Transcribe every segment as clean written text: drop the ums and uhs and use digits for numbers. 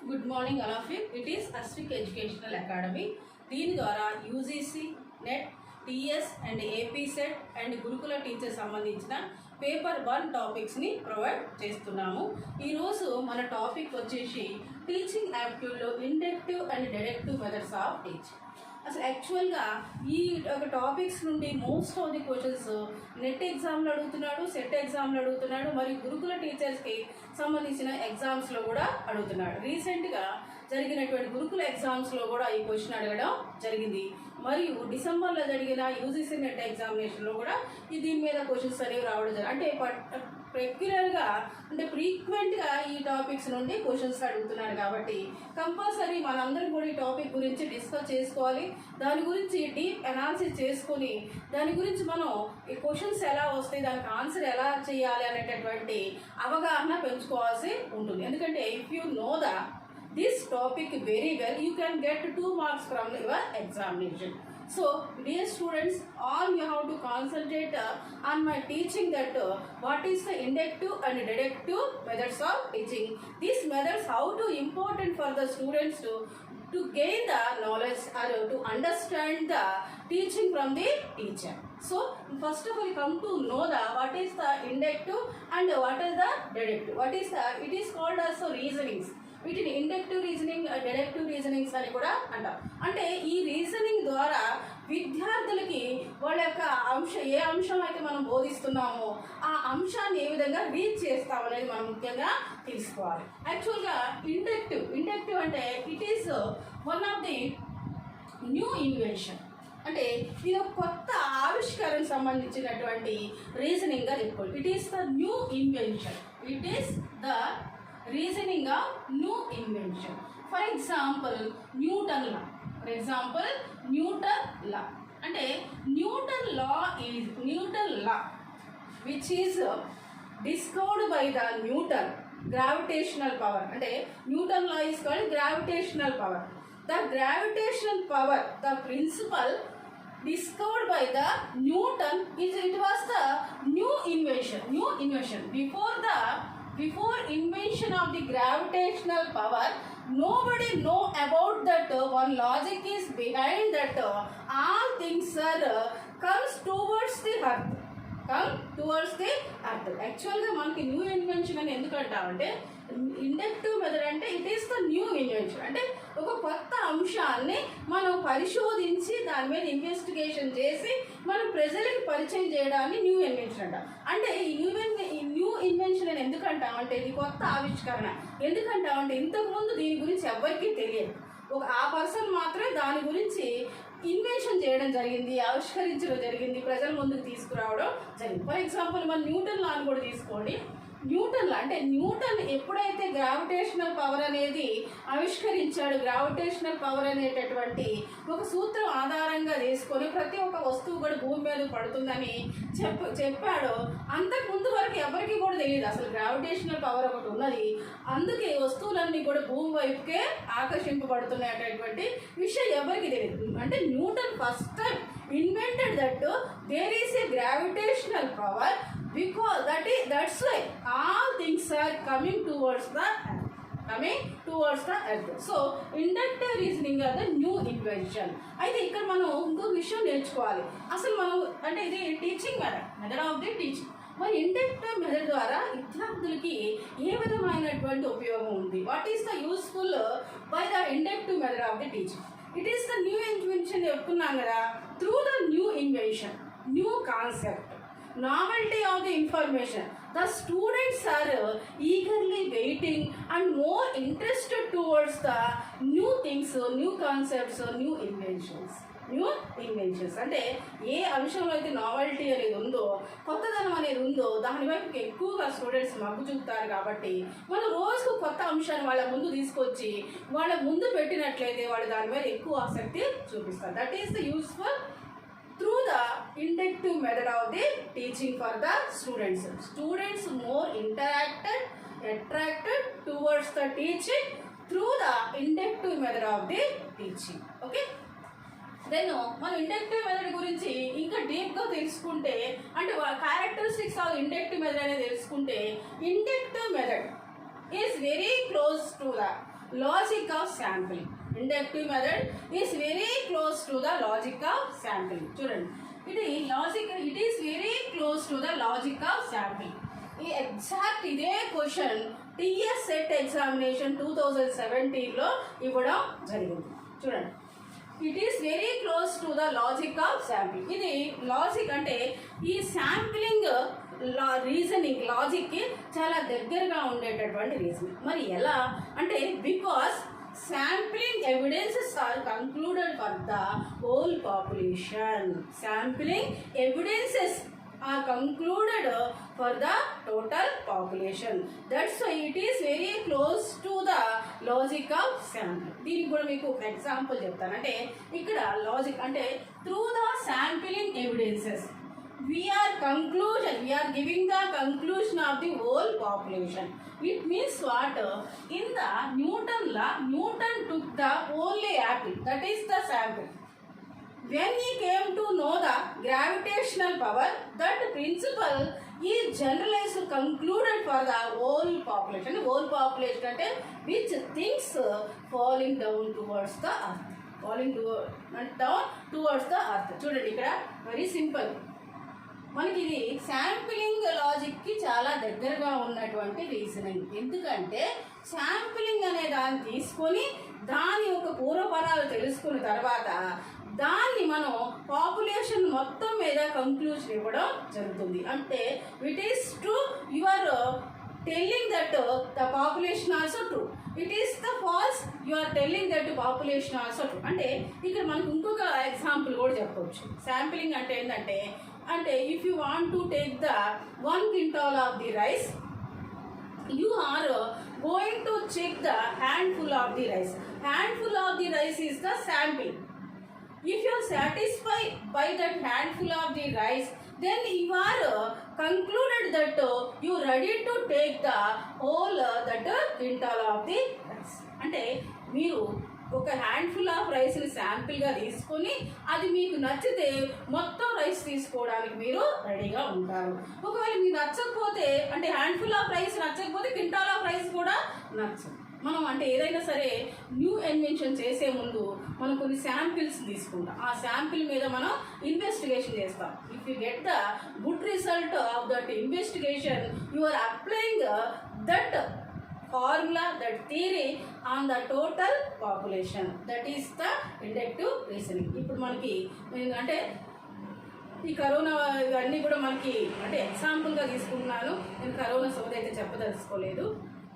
Good morning all of you. It is Aswik educational academy. దీని ద్వారా UGC, NET, TS and AP SET and Gurukula teacher సంబంధించిన paper 1 టాపిక్స్ని provide చేస్తున్నాము. ఈరోజు మన టాపిక్ వచ్చేసి టీచింగ్ యాప్టిట్యూడ్లో inductive and directive methods of teaching. అసలు యాక్చువల్గా ఈ ఒక టాపిక్స్ నుండి most of the questions NET ఎగ్జామ్లు అడుగుతున్నాడు, సెట్ ఎగ్జామ్లు అడుగుతున్నాడు, మరియు గురుకుల టీచర్స్కి సంబంధించిన ఎగ్జామ్స్లో కూడా అడుగుతున్నాడు. రీసెంట్గా జరిగినటువంటి గురుకుల ఎగ్జామ్స్లో కూడా ఈ క్వశ్చన్ అడగడం జరిగింది. మరియు డిసెంబర్లో జరిగిన యూజీసీ నెట్ ఎగ్జామినేషన్లో కూడా దీని మీద క్వశ్చన్స్ అనేవి రావడం జరిగింది. అంటే రెగ్యులర్గా అంటే ఫ్రీక్వెంట్గా ఈ టాపిక్స్ నుండి క్వశ్చన్స్ అడుగుతున్నారు కాబట్టి కంపల్సరీ మనందరం కూడా ఈ టాపిక్ గురించి డిస్కస్ చేసుకోవాలి. దాని గురించి డీప్ అనాలిసిస్ చేసుకొని దాని గురించి మనం ఈ క్వశ్చన్స్ ఎలా వస్తాయి, దానికి ఆన్సర్ ఎలా చేయాలి అనేటటువంటి అవగాహన పెంచుకోవాల్సి ఉంటుంది. ఎందుకంటే if you know this topic very well, you can get 2 marks from your examination. So dear students, all you have to concentrate on my teaching that what is the inductive and deductive methods of teaching. These methods how to important for the students to gain the knowledge or to understand the teaching from the teacher. So first of all come to know what is the inductive and what is the deductive. It is called as reasonings. వీటిని inductive reasoning, directive reasonings అని కూడా అంటాం. అంటే ఈ reasoning ద్వారా విద్యార్థులకి వాళ్ళ యొక్క ఏ అంశం అయితే మనం బోధిస్తున్నామో ఆ అంశాన్ని ఏ విధంగా రీచ్ చేస్తామనేది మనం ముఖ్యంగా తెలుసుకోవాలి. యాక్చువల్గా ఇండక్టివ్ అంటే it is one of the new invention. అంటే ఇది ఒక కొత్త ఆవిష్కరణకు సంబంధించినటువంటి రీజనింగ్గా చెప్పుకోవాలి. It is the new invention. It is the reasoning of new invention. For example, Newton law. అంటే Newton law which is discovered by the Newton, gravitational power. అంటే Newton law is called gravitational power. The gravitational power, the principle discovered by the Newton, it was the new invention. Before invention of the gravitational power, nobody know about that one logic is behind that all things comes towards the earth. యాక్చువల్గా మనకి new invention అని ఎందుకంటామంటే inductive method అంటే it is the new invention. అంటే ఒక కొత్త అంశాన్ని మనం పరిశోధించి దాని మీద ఇన్వెస్టిగేషన్ చేసి మనం ప్రజలకు పరిచయం చేయడాన్ని న్యూ ఇన్వెన్షన్ అంటాం. అంటే ఈ న్యూ ఇన్వెన్షన్ అని ఎందుకంటామంటే ఇది కొత్త ఆవిష్కరణ. ఎందుకంటామంటే ఇంతకుముందు దీని గురించి ఎవరికీ తెలియదు. ఆ పర్సన్ మాత్రమే దాని గురించి ఇన్వెన్షన్ చేయడం జరిగింది, ఆవిష్కరించడం జరిగింది, ప్రజల ముందుకు తీసుకురావడం జరిగింది. ఫర్ ఎగ్జాంపుల్ మన న్యూటన్ లాని కూడా తీసుకోండి. న్యూటన్ ఎప్పుడైతే గ్రావిటేషనల్ పవర్ అనేది ఆవిష్కరించాడు, గ్రావిటేషనల్ పవర్ అనేటటువంటి ఒక సూత్రం ఆధారంగా తీసుకొని ప్రతి ఒక్క వస్తువు కూడా భూమి మీద పడుతుందని చెప్పాడో అంతకు ముందు వరకు ఎవరికి కూడా తెలియదు అసలు గ్రావిటేషనల్ పవర్ ఒకటి ఉన్నది, అందుకే వస్తువులన్నీ కూడా భూమి వైపుకే ఆకర్షింపబడుతున్నటువంటి విషయం ఎవరికి తెలియదు. అంటే Newton first time invented that there is a gravitational power because that's why all things are coming towards the earth. So inductive reasoning are the new invention. అయితే ఇక్కడ మనం ఇంకో విషయం నేర్చుకోవాలి. అసలు మనం అంటే ఇది teaching method of the teaching. మరి ఇండక్టివ్ మెథడ్ ద్వారా విద్యార్థులకి ఏ విధమైనటువంటి ఉపయోగం ఉంది? What is the useful by the inductive method of the teaching? It is the new invention చెప్పుకున్నాం కదా. Through the new invention, new concept, novelty of the information, the students are eagerly waiting and more interested towards the new things, new concepts, new inventions. అంటే ఏ అంశంలో అయితే novelty అనేది ఉందో, కొత్తదనం అనేది ఉందో దాని వైపు ఎక్కువగా స్టూడెంట్స్ మగ్గు చూపుతారు. కాబట్టి మనం రోజుకు కొత్త అంశాన్ని వాళ్ళ ముందు తీసుకొచ్చి వాళ్ళ ముందు పెట్టినట్లయితే వాళ్ళు దాని మీద ఎక్కువ ఆసక్తి చూపిస్తారు. That is the useful through the inductive method of the teaching for the students more attracted towards the teaching through the inductive method of the teaching. Okay, then మనం ఇండక్టివ్ మెథడ్ గురించి ఇంకా డీప్గా తెలుసుకుంటే అంటే క్యారెక్టరిస్టిక్స్ ఆఫ్ ఇండక్టివ్ మెథడ్ అనేది తెలుసుకుంటే inductive method is very close to the logic of sampling. Inductive method is very close to the logic of sampling. చూడండి, it is very close to the logic of sampling. ఈ exact ఇదే question TS set examination 2017లో ఇవ్వడం జరిగింది. చూడండి, it is very close to the logic of sampling. ఇది logic అంటే ఈ sampling reasoning లాజిక్కి చాలా దగ్గరగా ఉండేటటువంటి రీజనింగ్. మరి ఎలా అంటే, because sampling evidences are concluded for the whole population. Sampling evidences are concluded for the total population. That's why it is very close to the logic of sampling. దీనికి కూడా మీకు ఒక ఎగ్జాంపుల్ చెప్తాను. అంటే ఇక్కడ లాజిక్ అంటే through the sampling evidences we are giving the conclusion of the whole population. It means what? In the Newton law, Newton took the only apple, that is the sample. When he came to know the gravitational power, that principle is generalized, concluded for the whole population. Whole population అంటే which things falling down towards the earth, down towards the earth. చూడండి, ఇక్కడ very simple. మనకి ఇది sampling లాజిక్కి చాలా దగ్గరగా ఉన్నటువంటి reasoning. ఎందుకంటే sampling అనే దాన్ని తీసుకొని దాని యొక్క పూర్వపరాలు తెలుసుకున్న తర్వాత దాన్ని మనం పాపులేషన్ మొత్తం మీద కంక్లూజన్ ఇవ్వడం జరుగుతుంది. అంటే it is true, you are telling that the population also true. It is the false, you are telling that population also true. అంటే ఇక్కడ మనకు ఇంకొక ఎగ్జాంపుల్ కూడా చెప్పవచ్చు. శాంపిలింగ్ అంటే ఏంటంటే, if you want to take the 1 quintal of the rice, you are going to check the handful of the rice. Handful of the rice is the sample. If you are satisfied by that handful of the rice, then you are concluded that you ready to take the whole that quintal of the rice. అంటే మీరు ఒక handful of రైస్ని శాంపిల్గా తీసుకొని అది మీకు నచ్చితే మొత్తం rice తీసుకోవడానికి మీరు రెడీగా ఉంటారు. ఒకవేళ మీకు నచ్చకపోతే, అంటే హ్యాండ్ఫుల్ ఆఫ్ రైస్ నచ్చకపోతే క్వింటాల్ ఆఫ్ రైస్ కూడా నచ్చదు. మనం అంటే ఏదైనా సరే న్యూ ఇన్వెన్షన్ చేసే ముందు మనం కొన్ని శాంపిల్స్ తీసుకుంటాం. ఆ శాంపిల్ మీద మనం ఇన్వెస్టిగేషన్ చేస్తాం. If you get the good result of that investigation, you are applying that formula, that theory on the total population. That is the inductive reasoning. ఇప్పుడు మనకి అంటే ఈ కరోనా ఇవన్నీ కూడా మనకి అంటే ఎగ్జాంపుల్గా తీసుకుంటున్నాను. నేను కరోనా సోది అయితే చెప్పదలుచుకోలేదు.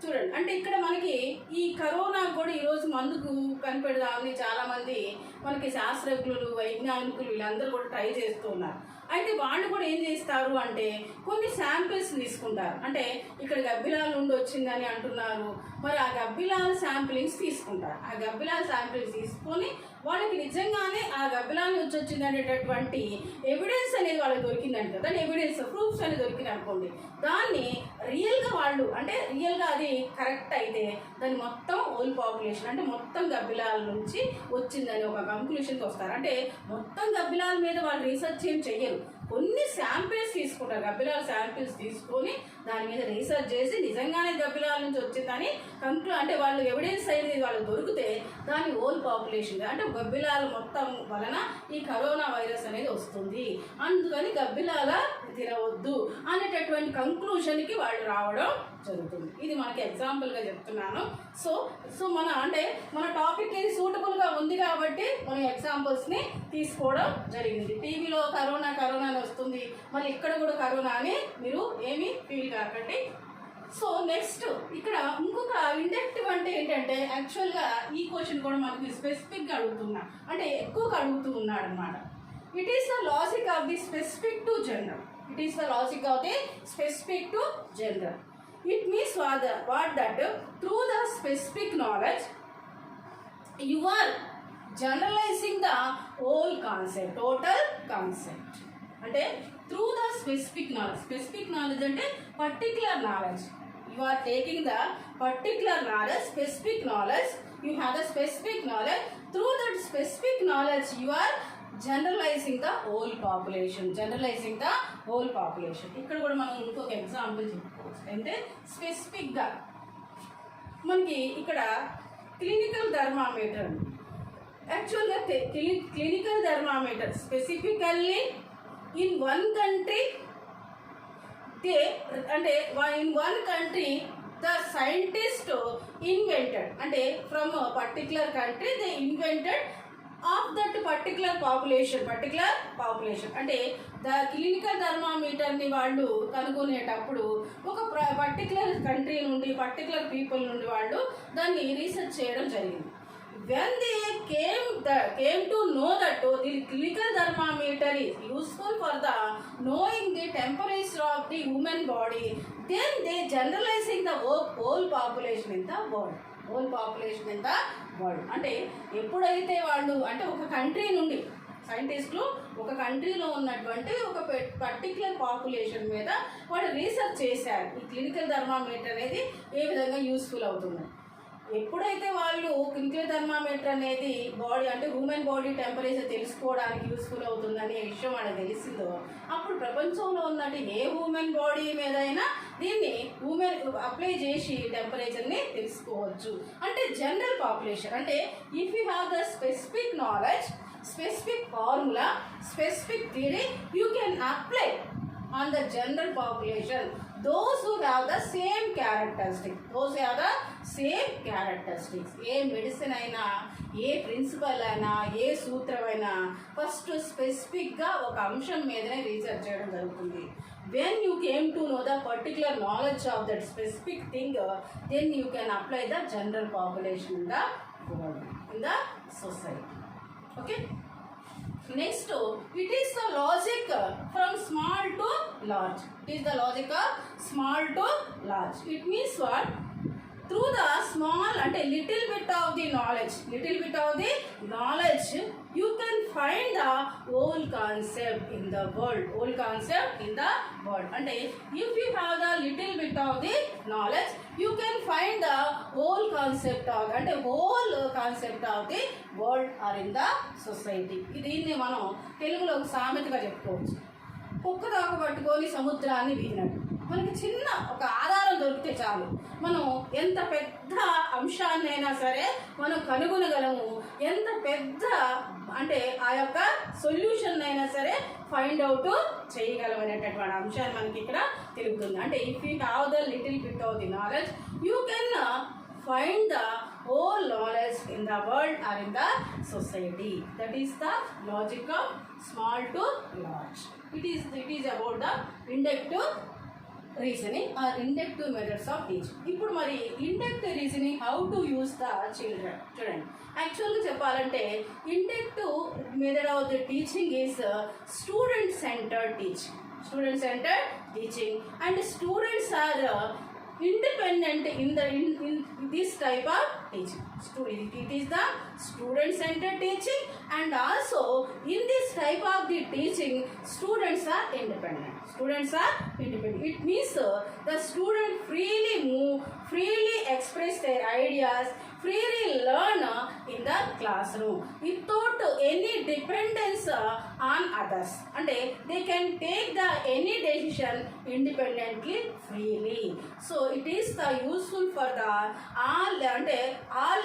చూడండి, అంటే ఇక్కడ మనకి ఈ కరోనా కూడా ఈరోజు మందుకు కనిపెడదామని చాలామంది మనకి శాస్త్రజ్ఞులు, వైజ్ఞానికులు వీళ్ళందరూ కూడా ట్రై చేస్తూ ఉన్నారు. అయితే వాళ్ళు కూడా ఏం చేస్తారు అంటే కొన్ని శాంపిల్స్ తీసుకుంటారు. అంటే ఇక్కడ గబ్బిలాల నుండి వచ్చిందని అంటున్నారు. మరి ఆ గబ్బిలాల శాంపిలింగ్స్ తీసుకుంటారు. ఆ గబ్బిలాల శాంపిల్స్ తీసుకొని వాళ్ళకి నిజంగానే ఆ గబ్బిలాల నుంచి వచ్చింది అనేటటువంటి ఎవిడెన్స్ అనేది వాళ్ళకి దొరికిందంట. దాని ఎవిడెన్స్ ప్రూఫ్స్ అనేది దొరికింది అనుకోండి, దాన్ని రియల్గా వాళ్ళు అంటే రియల్గా అది కరెక్ట్ అయితే దాన్ని మొత్తం హోల్ పాపులేషన్ అంటే మొత్తం గబ్బిలాల నుంచి వచ్చిందని ఒక కంక్లూషన్కి వస్తారు. అంటే మొత్తం గబ్బిలాల మీద వాళ్ళు రీసెర్చ్ ఏం చెయ్యరు, కొన్ని శాంపిల్స్ తీసుకుంటారు. గబ్బిలాల శాంపిల్స్ తీసుకొని దాని మీద రీసెర్చ్ చేసి నిజంగానే గబ్బిలాల నుంచి వచ్చిందని అంటే వాళ్ళు ఎవిడెన్స్ అనేది వాళ్ళకి దొరికితే దాని హోల్ పాపులేషన్ అంటే గబ్బిలాల మొత్తం వలన ఈ కరోనా వైరస్ అనేది వస్తుంది, అందుకని గబ్బిలాల తినవద్దు అనేటటువంటి కంక్లూషన్కి వాళ్ళు రావడం జరుగుతుంది. ఇది మనకి ఎగ్జాంపుల్గా చెప్తున్నాను. సో మన టాపిక్ ఇది సూటబుల్గా ఉంది కాబట్టి మనం ఎగ్జాంపుల్స్ని తీసుకోవడం జరిగింది. టీవీలో కరోనా అని వస్తుంది, మళ్ళీ ఇక్కడ కూడా కరోనా అని మీరు ఏమీ ఫీల్ కాకండి. సో నెక్స్ట్ ఇక్కడ ఇంకొక ఇండక్టివ్ అంటే ఏంటంటే, యాక్చువల్గా ఈ క్వశ్చన్ కూడా మనకి స్పెసిఫిక్గా అడుగుతున్నా అంటే ఎక్కువగా అడుగుతూ ఉన్నాడు అనమాట. It is the logic of the specific to general. It is the logic of the specific to general. It means what that through the specific knowledge you are generalizing the whole concept, total concept. అంటే through the specific knowledge అంటే particular knowledge. You are taking the particular knowledge, specific knowledge. You have the specific knowledge. Through that specific knowledge you are generalising the whole population. ఇక్కడ కూడా మనం ఇంకొక example చెప్పుకోవచ్చు. అంటే స్పెసిఫిక్గా మనకి ఇక్కడ క్లినికల్ థర్మామీటర్. యాక్చువల్గా clinical thermometer specifically in one country in one country the scientist invented, అంటే from a particular country they invented of that particular population అంటే ద క్లినికల్ థర్మామీటర్ని వాళ్ళు కనుగొనేటప్పుడు ఒక పర్టికులర్ కంట్రీ నుండి పర్టికులర్ పీపుల్ నుండి వాళ్ళు దాన్ని రీసెర్చ్ చేయడం జరిగింది. When they came to know that the clinical thermometer is useful for the knowing the temperature of the human body, then they generalizing the whole population in the world. అంటే ఎప్పుడైతే వాళ్ళు అంటే ఒక కంట్రీ నుండి సైంటిస్టులు ఒక కంట్రీలో ఉన్నటువంటి ఒక పర్టికులర్ పాపులేషన్ మీద వాళ్ళు రీసెర్చ్ చేశారు. ఈ క్లినికల్ థర్మామీటర్ అనేది ఏ విధంగా యూస్ఫుల్ అవుతుంది. ఎప్పుడైతే వాళ్ళు క్లినికల్ థర్మామీటర్ అనేది బాడీ అంటే హ్యూమన్ బాడీ టెంపరేచర్ తెలుసుకోవడానికి యూస్ఫుల్ అవుతుందనే విషయం వాళ్ళకి తెలిసిందో అప్పుడు ప్రపంచంలో ఉన్నట్టు ఏ హ్యూమన్ బాడీ మీదైనా దీన్ని అప్లై చేసి టెంపరేచర్ని తెలుసుకోవచ్చు. అంటే జనరల్ పాపులేషన్ అంటే if you have the specific knowledge, specific formula, specific theory, you can apply on the general population. Those who have the same characteristics. A medicine అయినా, ఏ principal అయినా, ఏ సూత్రం అయినా ఫస్ట్ స్పెసిఫిక్గా ఒక అంశం మీదనే రీసెర్చ్ చేయడం జరుగుతుంది. When you came to know the particular knowledge of that specific thing, then you can apply the general population in the world, in the society. Okay, next it is the logic from small to large. It is the logic of small to large. It means what? Through the small and a little bit of the knowledge, you can find the whole concept in the world. And if you have the little bit of the knowledge, you can find the whole concept of the world or in the society. దీన్ని మనం తెలుగులో ఒక సామెతగా చెప్పుకోవచ్చు. కుక్క దాకా పట్టుకొని సముద్రాన్ని వీడినట్టు. మనకి చిన్న ఒక ఆధారం దొరికితే చాలు, మనం ఎంత పెద్ద అంశాన్నైనా సరే మనం కనుగొనగలము. ఎంత పెద్ద అంటే ఆ యొక్క సొల్యూషన్ అయినా సరే ఫైండ్ అవుట్ చేయగలం అనేటటువంటి అంశాన్ని మనకి ఇక్కడ తెలుపుతుంది. అంటే if you have the little bit of the knowledge, you can find the whole knowledge in the world or in the society. That is the logic of small to large. It is about the inductive reasoning or inductive methods of teaching. ఇప్పుడు మరి inductive reasoning how to use the children. చూడండి, యాక్చువల్గా చెప్పాలంటే inductive method of the teaching is student centered teaching and students are independent in this type of teaching. It is the student centered teaching, and also in this type of the teaching students are independent. It means the student freely move, freely express their ideas, freely learn in the classroom without any dependence on others. And they can take the any decision independently, freely. So it is the useful for the all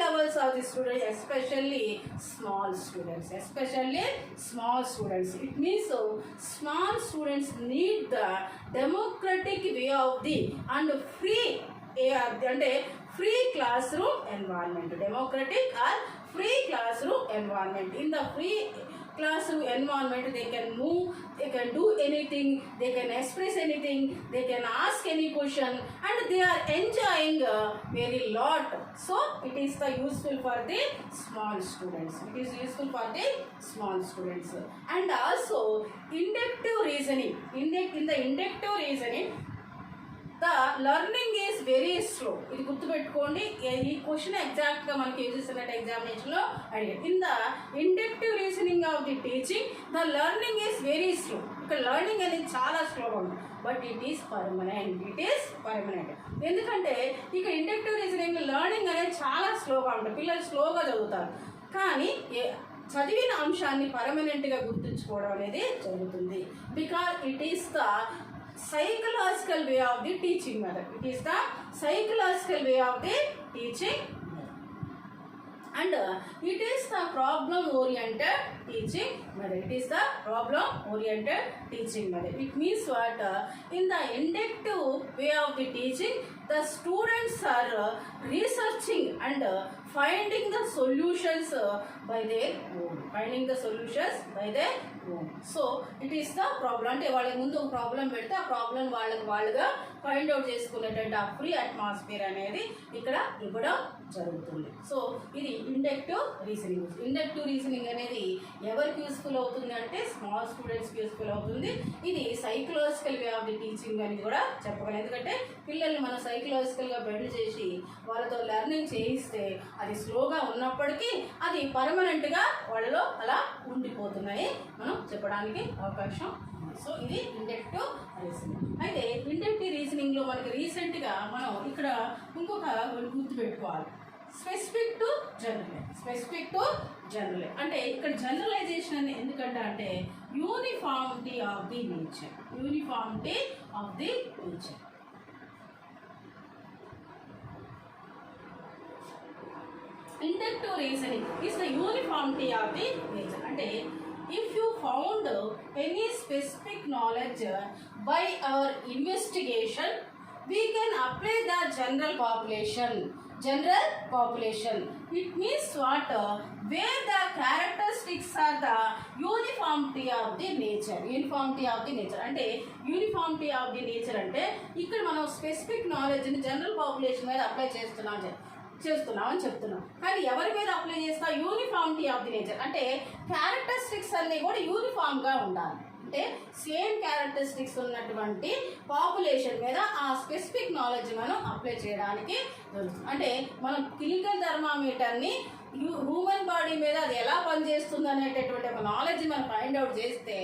levels of the students, especially small students. It means small students need the democratic way of the and free classroom environment. Democratic or free classroom environment. In the free classroom environment, they can move, they can do anything, they can express anything, they can ask any question, and they are enjoying very lot. So it is the useful for the small students. And also inductive reasoning. In the inductive reasoning, the learning is very slow. ఇది గుర్తుపెట్టుకోండి, ఈ question ఎగ్జాక్ట్గా మనకి ఏం చేస్తున్నట్టు ఎగ్జామినేషన్లో అడిగారు. In the inductive reasoning of the teaching the learning is very slow. ఇక్కడ లెర్నింగ్ అనేది చాలా స్లోగా ఉంది, బట్ ఇట్ ఈస్ పర్మనెంట్. ఎందుకంటే ఇక ఇండక్టివ్ రీజనింగ్ లెర్నింగ్ అనేది చాలా స్లోగా ఉంటుంది, పిల్లలు స్లోగా చదువుతారు. కానీ చదివిన అంశాన్ని పర్మనెంట్గా గుర్తుంచుకోవడం అనేది జరుగుతుంది. Because it is the psychological way of the teaching method. and it is the problem oriented teaching method. It is the problem oriented teaching method. It means what? In the inductive way of the teaching, the students are researching and finding the solutions by their own. Finding the solutions by their own. So it is the problem. అంటే వాళ్ళకి ముందు ఒక problem పెడితే ఆ problem వాళ్ళుగా find out చేసుకునేటువంటి ఆ free atmosphere అనేది ఇక్కడ ఇవ్వడం జరుగుతుంది. సో ఇది ఇండక్టివ్ రీజనింగ్. ఇండక్టివ్ రీజనింగ్ అనేది ఎవరికి యూస్ఫుల్ అవుతుంది అంటే స్మాల్ స్టూడెంట్స్కి యూస్ఫుల్ అవుతుంది. ఇది psychological way of the teaching అని కూడా చెప్పగలం. ఎందుకంటే పిల్లల్ని మనం సైకలాజికల్గా బెండ్ చేసి వాళ్ళతో లెర్నింగ్ చేయిస్తే అది స్లోగా ఉన్నప్పటికీ అది పర్మనెంట్గా వాళ్ళలో అలా ఉండిపోతున్నాయి మనం చెప్పడానికి అవకాశం. సో ఇది ఇండక్టివ్ రీజనింగ్. అయితే ఇండక్టివ్ రీజనింగ్లో మనకి రీసెంట్గా మనం ఇక్కడ ఇంకొక గుర్తుపెట్టుకోవాలి, specific to general. Specific to general అంటే ఇక్కడ జనరలైజేషన్ అని ఎందుకంటే అంటే uniformity of the nature. Uniformity of the nature. Inductive reasoning is the uniformity of the nature. అంటే if you found any specific knowledge by our investigation, we can apply the general population. General population. It means what? Where the characteristics are the uniformity of the nature. Uniformity of the nature. అంటే uniformity of the nature అంటే ఇక్కడ మనం specific నాలెడ్జ్ని general population మీద apply చేస్తున్నామని చెప్తున్నాం. కానీ ఎవరి మీద అప్లై చేస్తా? యూనిఫార్మిటీ ఆఫ్ ది నేచర్ అంటే క్యారెక్టరిస్టిక్స్ అన్నీ కూడా యూనిఫామ్గా ఉండాలి. అంటే సేమ్ క్యారెక్టరిస్టిక్స్ ఉన్నటువంటి పాపులేషన్ మీద ఆ స్పెసిఫిక్ నాలెడ్జ్ మనం అప్లై చేయడానికి జరుగుతుంది. అంటే మనం క్లినికల్ థర్మామీటర్ని హ్యూమన్ బాడీ మీద అది ఎలా పనిచేస్తుంది అనేటటువంటి ఒక నాలెడ్జ్ మనం ఫైండ్ అవుట్ చేస్తే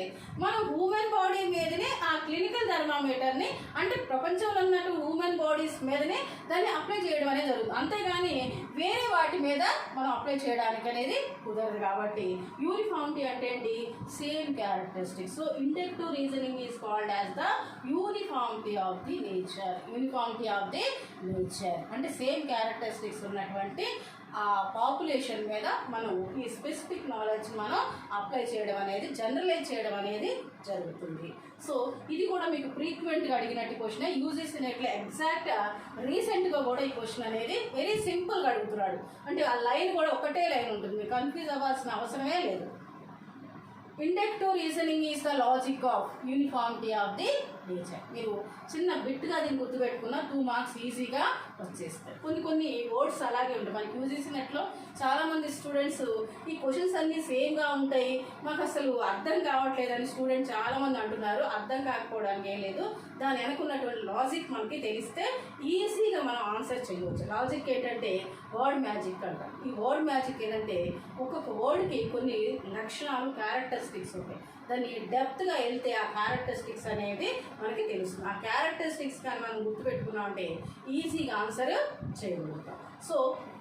మనం హ్యూమన్ బాడీ మీదనే ఆ క్లినికల్ థర్మామీటర్ని అంటే ప్రపంచంలో ఉన్నట్టు హ్యూమన్ బాడీస్ మీదనే దాన్ని అప్లై చేయడం అనేది జరుగుతుంది. అంతేగాని వేరే వాటి మీద మనం అప్లై చేయడానికి అనేది కుదరదు. కాబట్టి యూనిఫార్మిటీ అంటే ఏంటి? Same characteristics. So inductive reasoning is called as the uniformity of the nature. Uniformity of the nature అంటే సేమ్ క్యారెక్టరిస్టిక్స్ ఉన్నటువంటి ఆ పాపులేషన్ మీద మనం ఈ స్పెసిఫిక్ నాలెడ్జ్ మనం అప్లై చేయడం అనేది జనరలైజ్ చేయడం అనేది జరుగుతుంది. సో ఇది కూడా మీకు ఫ్రీక్వెంట్గా అడిగినట్టు క్వశ్చన్. యూజీసీ నెట్లో ఎగ్జాక్ట్ రీసెంట్గా కూడా ఈ క్వశ్చన్ అనేది వెరీ సింపుల్గా అడుగుతున్నాడు. అంటే ఆ లైన్ కూడా ఒకటే లైన్ ఉంటుంది, మీకు కన్ఫ్యూజ్ అవ్వాల్సిన అవసరమే లేదు. Inductive reasoning is the logic of uniformity of the nature. మీరు చిన్న బిట్గా దీన్ని గుర్తుపెట్టుకున్న 2 మార్క్స్ ఈజీగా వచ్చేస్తాయి. కొన్ని వర్డ్స్ అలాగే ఉంటాయి. మనకి యూజీసీ నెట్లో చాలామంది స్టూడెంట్స్ ఈ క్వశ్చన్స్ అన్నీ సేమ్గా ఉంటాయి, మాకు అసలు అర్థం కావట్లేదని స్టూడెంట్స్ చాలామంది అంటున్నారు. అర్థం కాకపోవడానికి ఏం లేదు, దాని వెనుకున్నటువంటి లాజిక్ మనకి తెలిస్తే ఈజీగా మనం ఆన్సర్ చేయవచ్చు. లాజిక్ ఏంటంటే వర్డ్ మ్యాజిక్ అంటారు. ఈ వర్డ్ మ్యాజిక్ ఏంటంటే ఒక్కొక్క వర్డ్కి కొన్ని లక్షణాలు క్యారెక్టరిస్టిక్స్ ఉంటాయి. దాన్ని డెప్త్గా వెళ్తే ఆ క్యారెక్టరిస్టిక్స్ అనేది మనకి తెలుస్తుంది. ఆ క్యారెక్టరిస్టిక్స్ కానీ మనం గుర్తుపెట్టుకున్నామంటే ఈజీగా ఆన్సర్ చేయగలుగుతాం. సో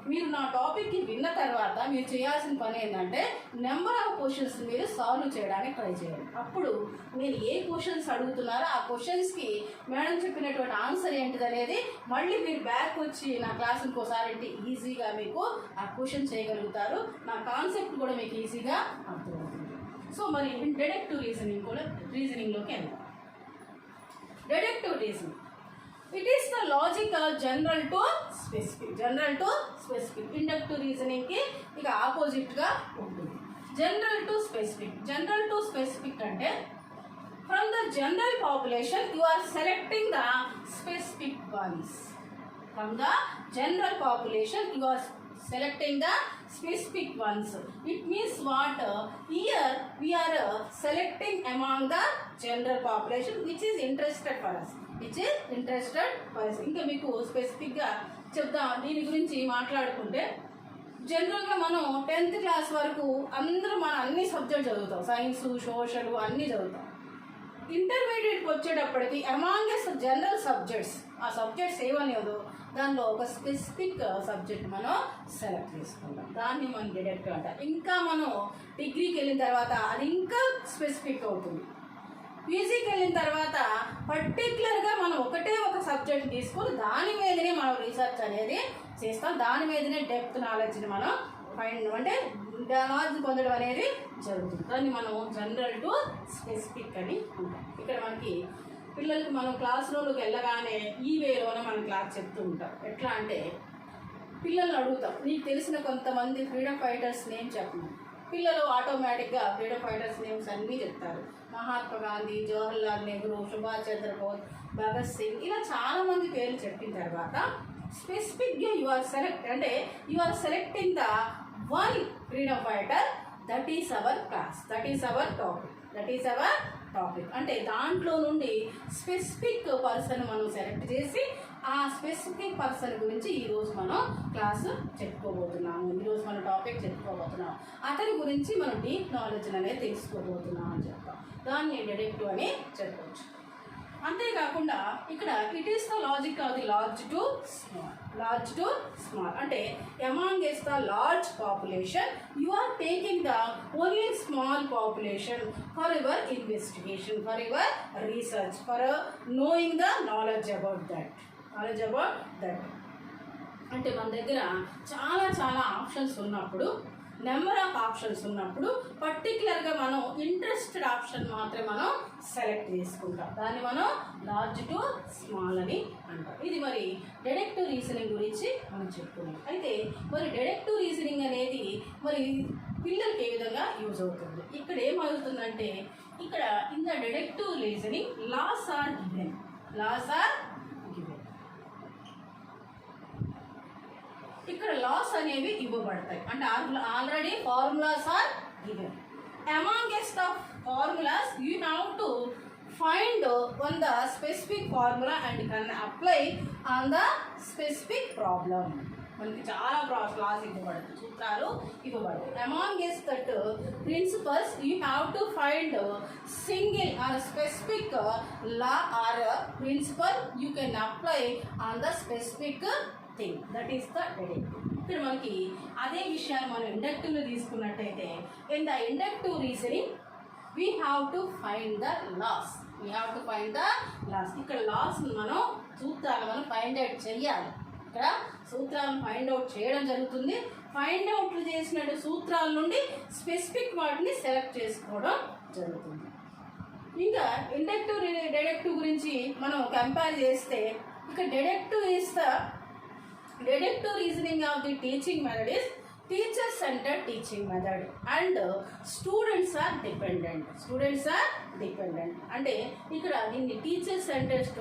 మీరు నా టాపిక్కి విన్న తర్వాత మీరు చేయాల్సిన పని ఏంటంటే నెంబర్ ఆఫ్ క్వశ్చన్స్ మీరు సాల్వ్ చేయడానికి ట్రై చేయాలి. అప్పుడు నేను ఏ క్వశ్చన్స్ అడుగుతున్నారో ఆ క్వశ్చన్స్కి మేడం చెప్పినటువంటి ఆన్సర్ ఏంటిది అనేది మళ్ళీ మీరు బ్యాక్ వచ్చి నా క్లాస్ ఇంకోసారి అంటే ఈజీగా మీకు ఆ క్వశ్చన్ చేయగలుగుతారు. నా కాన్సెప్ట్ కూడా మీకు ఈజీగా అర్థమవుతుంది. సో మరి డిడక్టివ్ రీజనింగ్లోకి వెళ్దాం. Deductive reasoning it is the logic of general to specific. Inductive reasoning కి ఇక ఆపోజిట్ గా ఉంటుంది. జనరల్ టు స్పెసిఫిక్ అంటే from the general population you are selecting the specific ones. From the general population you are selecting the specific ones. It means what? Here we are selecting among the general population which is interested for us. ఇంకా మీకు స్పెసిఫిక్గా చెప్తాం. దీని గురించి మాట్లాడుకుంటే జనరల్గా మనం 10th class వరకు అందరూ మనం అన్ని సబ్జెక్ట్ చదువుతాం, సైన్స్ సోషల్ అన్నీ చదువుతాం. ఇంటర్మీడియట్కి వచ్చేటప్పటికి అమాంగెస్ట్ జనరల్ సబ్జెక్ట్స్ ఆ సబ్జెక్ట్స్ ఏమనేదో దానిలో ఒక స్పెసిఫిక్ సబ్జెక్ట్ మనం సెలెక్ట్ చేసుకుంటాం. దాన్ని మనం డిడక్టివ్ అంటాం. ఇంకా మనం డిగ్రీకి వెళ్ళిన తర్వాత అది ఇంకా స్పెసిఫిక్ అవుతుంది. పీజీకి వెళ్ళిన తర్వాత పర్టికులర్గా మనం ఒకటే ఒక సబ్జెక్ట్ తీసుకొని దాని మీదనే మనం రీసెర్చ్ అనేది చేస్తాం. దాని మీదనే డెప్త్ నాలెడ్జ్ని మనం ఫైండ్ అంటే నాలెడ్జ్ పొందడం అనేది జరుగుతుంది. దాన్ని మనం జనరల్ టు స్పెసిఫిక్ అని ఉంటాం. ఇక్కడ మనకి పిల్లలకి మనం క్లాస్ రూమ్లోకి వెళ్ళగానే ఈ వేలోనే మనం క్లాస్ చెప్తూ ఉంటాం. ఎట్లా అంటే పిల్లల్ని అడుగుతాం, నీకు తెలిసిన కొంతమంది ఫ్రీడమ్ ఫైటర్స్ నేమ్ చెప్పండి. పిల్లలు ఆటోమేటిక్గా ఫ్రీడమ్ ఫైటర్స్ నేమ్స్ అన్నీ చెప్తారు. మహాత్మా గాంధీ, జవహర్లాల్ నెహ్రూ, సుభాష్ చంద్రబోస్, భగత్ సింగ్, ఇలా చాలామంది పేర్లు చెప్పిన తర్వాత స్పెసిఫిక్గా you are selecting the one freedom fighter, that is our class, that is our topic. అంటే దాంట్లో నుండి స్పెసిఫిక్ పర్సన్ మనం సెలెక్ట్ చేసి ఆ స్పెసిఫిక్ పర్సన్ గురించి ఈరోజు మనం క్లాసు చెప్పుకోబోతున్నాము. ఈరోజు మన టాపిక్ చెప్పుకోబోతున్నాం. అతని గురించి మనం డీప్ నాలెడ్జ్ అనేది తెలుసుకోబోతున్నాం అని చెప్తాం. దాన్ని డిడక్టివ్ అని చెప్పవచ్చు. అంతేకాకుండా ఇక్కడ it is the logic of the large to small. అంటే amongst the large population you are taking the only small population for your investigation, for your research, for knowing the knowledge about that. అంటే మన దగ్గర చాలా options ఉన్నప్పుడు, number of options ఉన్నప్పుడు పర్టికులర్గా మనం interested option మాత్రమే మనం సెలెక్ట్ చేసుకుంటాం. దాన్ని మనం లార్జ్ టు స్మాల్ అని అంటాం. ఇది మరి డిడక్టివ్ రీజనింగ్ గురించి మనం చెప్పుకున్నాం. అయితే మరి డిడక్టివ్ రీజనింగ్ అనేది మరి పిల్లలకి ఏ విధంగా యూజ్ అవుతుంది? ఇక్కడ ఏమవుతుందంటే ఇక్కడ in the deductive reasoning laws are given. ఇక్కడ లాస్ అనేవి ఇవ్వబడతాయి. అంటే already formulas are given. Amongst of formulas you have to find on the specific formula and can apply on the specific problem. మనకి చాలా లాస్ ఇవ్వబడుతుంది, సూత్రాలు ఇవ్వబడతాయి. Amongst that principles you have to find single or specific law or principle you can apply on the specific thing, that is the deductive. ఇక్కడ మనకి అదే విషయాన్ని మనం ఇండక్టివ్లో తీసుకున్నట్టయితే in the inductive reasoning we have to find the laws. ఇక్కడ laws మనం సూత్రాలు మనం ఫైండ్ అవుట్ చేయాలి. ఇక్కడ సూత్రాలను ఫైండ్ అవుట్ చేయడం జరుగుతుంది. ఫైండ్ అవుట్ చేసినట్టు సూత్రాల నుండి స్పెసిఫిక్ వాటిని సెలెక్ట్ చేసుకోవడం జరుగుతుంది. ఇంకా ఇండక్టివ్ డిడక్టివ్ గురించి మనం కంపేర్ చేస్తే ఇక్కడ deductive reasoning of the teaching method is teacher-centered teaching method and students are dependent. అంటే ఇక్కడ దీన్ని టీచర్ సెంటర్డ్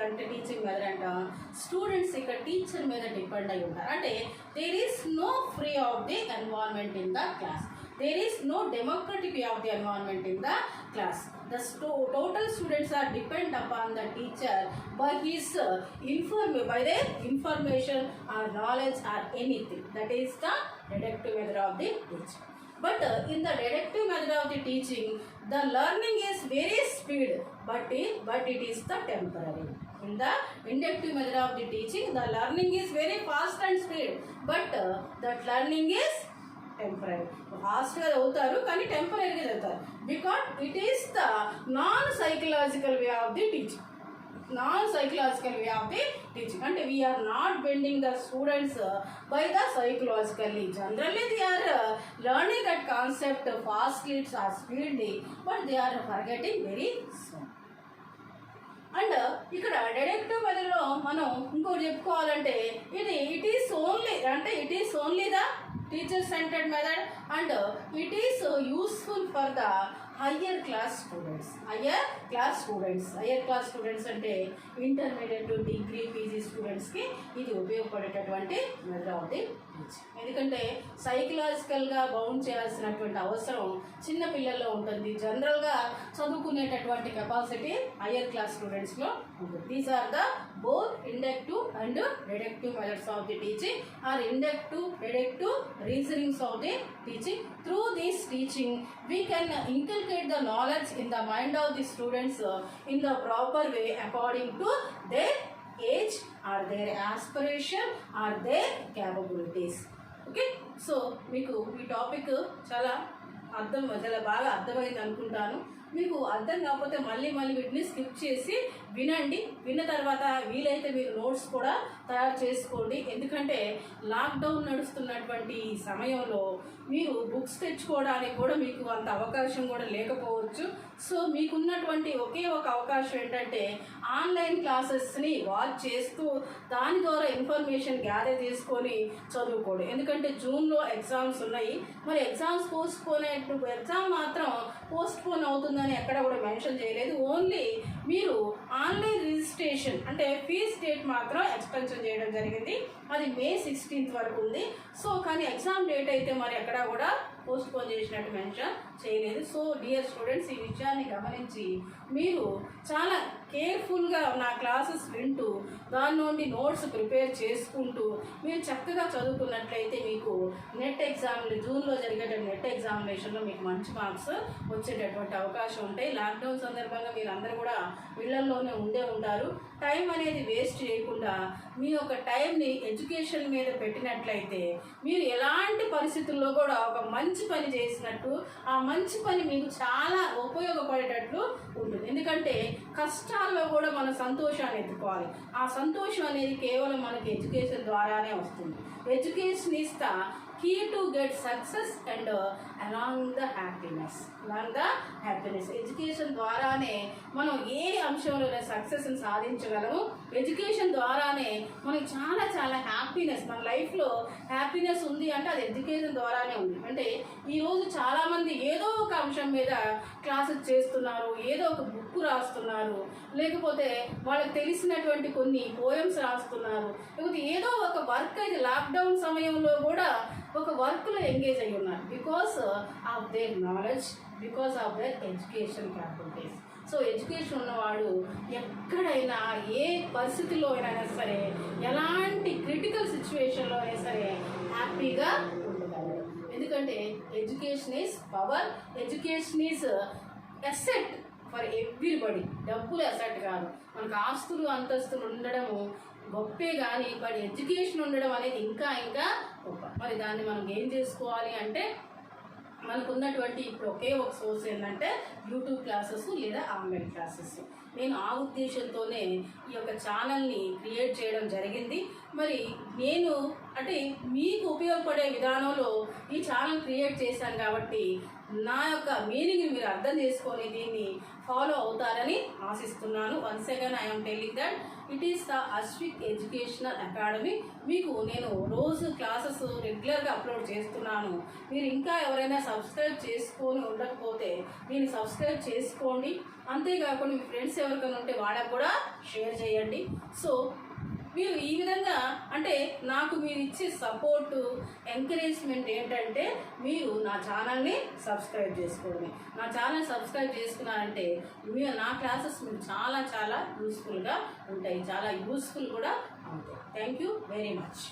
అంటే టీచింగ్ మెథడ్ అంట. స్టూడెంట్స్ ఇక్కడ టీచర్ మీద డిపెండ్ అయి ఉంటారు. అంటే there is no free of the environment in the class. There is no democratic way of the environment in the class. The total students are depend upon the teacher by his by their information or knowledge or anything. That is the deductive method of the teaching. But in the deductive method of the teaching, the learning is very speed, but it is the temporary. In the inductive method of the teaching, the learning is very fast and speed, but that learning is temporary. ఫాస్ట్గా చదువుతారు కానీ టెంపరీగా చదువుతారు. Because it is the non psychological way of the teaching. అంటే we are not bending the students by the psychologically. Generally they are learning that concept fastly or speedly, but they are forgetting very soon. And ఇక్కడ deductive మెథడ్లో మనం ఇంకోటి చెప్పుకోవాలంటే it is only the teacher-centered method and it is useful for the higher class students. Higher class students అంటే intermediate to degree PG స్టూడెంట్స్కి ఇది ఉపయోగపడేటటువంటి method of the teaching. ఎందుకంటే సైకలాజికల్గా బౌండ్ చేయాల్సినటువంటి అవసరం చిన్న పిల్లల్లో ఉంటుంది. జనరల్గా చదువుకునేటటువంటి కెపాసిటీ హయ్యర్ క్లాస్ స్టూడెంట్స్లో ఉంటుంది. These are the both inductive and deductive methods of the teaching or inductive deductive reasonings of the teaching. Through this teaching we can inculcate the knowledge in the mind of the students in the proper way according to their age or their aspiration or their capabilities. Okay, so మీకు ఈ topic చాలా బాగా అర్థమైంది అనుకుంటాను. మీకు అర్థం కాకపోతే మళ్ళీ వీటిని స్కిప్ చేసి వినండి. విన్న తర్వాత వీలైతే మీరు నోట్స్ కూడా తయారు చేసుకోండి. ఎందుకంటే లాక్డౌన్ నడుస్తున్నటువంటి ఈ సమయంలో మీరు బుక్స్ తెచ్చుకోవడానికి కూడా మీకు అంత అవకాశం కూడా లేకపోవచ్చు. సో మీకున్నటువంటి ఒకే ఒక అవకాశం ఏంటంటే ఆన్లైన్ క్లాసెస్ని వాచ్ చేస్తూ దాని ద్వారా ఇన్ఫర్మేషన్ గ్యాదర్ చేసుకొని చదువుకోండి. ఎందుకంటే జూన్లో ఎగ్జామ్స్ ఉన్నాయి. మరి ఎగ్జామ్స్ ఎగ్జామ్ మాత్రం పోస్ట్పోన్ అవుతుందని ఎక్కడ కూడా మెన్షన్ చేయలేదు. ఓన్లీ మీరు ఆన్లైన్ రిజిస్ట్రేషన్ అంటే ఫీజ్ డేట్ మాత్రం ఎక్స్టెన్షన్ చేయడం జరిగింది. అది May 16th వరకు ఉంది. సో కానీ ఎగ్జామ్ డేట్ అయితే మరి ఎక్కడా కూడా పోస్ట్పోన్ చేసినట్టు మెన్షన్ చేయలేదు. సో డియర్ స్టూడెంట్స్, ఈ విషయాన్ని గమనించి మీరు చాలా కేర్ఫుల్గా నా క్లాసెస్ వింటూ దాని నుండి నోట్స్ ప్రిపేర్ చేసుకుంటూ మీరు చక్కగా చదువుకున్నట్లయితే మీకు నెట్ ఎగ్జామ్లు జూన్లో జరిగేటువంటి నెట్ ఎగ్జామినేషన్లో మీకు మంచి మార్క్స్ వచ్చేటటువంటి అవకాశం ఉంటాయి. లాక్డౌన్ సందర్భంగా మీరు అందరూ కూడా ఇళ్లలోనే ఉంటారు. టైం అనేది వేస్ట్ చేయకుండా మీ యొక్క టైంని ఎడ్యుకేషన్ మీద పెట్టినట్లయితే మీరు ఎలాంటి పరిస్థితుల్లో కూడా ఒక మంచి పని చేసినట్టు, ఆ మంచి పని మీకు చాలా ఉపయోగపడేటట్లు ఉంటుంది. ఎందుకంటే కష్టాల్లో కూడా మన సంతోషాన్ని ఎత్తుకోవాలి. ఆ సంతోషం అనేది కేవలం మనకి ఎడ్యుకేషన్ ద్వారానే వస్తుంది. Education is the key to get success and along the happiness. Education ద్వారానే మనం ఏ అంశంలో సక్సెస్ని సాధించగలము. ఎడ్యుకేషన్ ద్వారానే మనకి చాలా చాలా హ్యాపీనెస్, మన లైఫ్లో హ్యాపీనెస్ ఉంది అంటే అది ఎడ్యుకేషన్ ద్వారానే ఉంది. అంటే ఈరోజు చాలామంది ఏదో ఒక అంశం మీద క్లాసెస్ చేస్తున్నారు, ఏదో ఒక బుక్ రాస్తున్నారు, లేకపోతే వాళ్ళకి తెలిసినటువంటి కొన్ని పోయమ్స్ రాస్తున్నారు, లేకపోతే ఏదో ఒక వర్క్ అయితే లాక్డౌన్ సమయంలో కూడా ఒక వర్క్లో ఎంగేజ్ అయ్యి ఉన్నారు. Because of their knowledge, because of their education capabilities. So education ఉన్నవాడు ఎక్కడైనా ఏ పరిస్థితిలో అయినా సరే, ఎలాంటి క్రిటికల్ సిచ్యువేషన్లో అయినా సరే హ్యాపీగా ఉండగలరు. ఎందుకంటే education is power, education is asset for everybody. డబ్బులు అసెట్ కాదు. మనకు ఆస్తులు అంతస్తులు ఉండడము గొప్పే కానీ బట్ ఎడ్యుకేషన్ ఉండడం అనేది ఇంకా ఇంకా గొప్ప. మరి దాన్ని మనం ఏం చేసుకోవాలి అంటే మనకు ఉన్నటువంటి ఇప్పుడు ఒకే ఒక సోర్స్ ఏంటంటే యూట్యూబ్ క్లాసెస్ లేదా ఆన్లైన్ క్లాసెస్. నేను ఆ ఉద్దేశంతోనే ఈ యొక్క ఛానల్ని క్రియేట్ చేయడం జరిగింది. మరి నేను అంటే మీకు ఉపయోగపడే విధానంలో ఈ ఛానల్ క్రియేట్ చేశాను కాబట్టి నా యొక్క మీనింగ్ని మీరు అర్థం చేసుకొని దీన్ని ఫాలో అవుతారని ఆశిస్తున్నాను. Once again I'm telling that it is the Ashwik educational academy. మీకు నేను రోజు క్లాసెస్ రెగ్యులర్గా అప్లోడ్ చేస్తున్నాను. మీరు ఇంకా ఎవరైనా సబ్స్క్రైబ్ చేసుకొని ఉండకపోతే దీన్ని సబ్స్క్రైబ్ చేసుకోండి. అంతేకాకుండా మీ ఫ్రెండ్స్ ఎవరికైనా ఉంటే వాళ్ళకు కూడా షేర్ చేయండి. సో మీరు ఈ విధంగా అంటే నాకు మీరు ఇచ్చే సపోర్టు ఎంకరేజ్మెంట్ ఏంటంటే మీరు నా ఛానల్ని సబ్స్క్రైబ్ చేసుకోండి. నా ఛానల్ సబ్స్క్రైబ్ చేసుకున్నారంటే మీరు నా క్లాసెస్ మీకు చాలా చాలా యూస్ఫుల్గా ఉంటాయి, చాలా యూస్ఫుల్ కూడా ఉంటాయి. Thank you very much.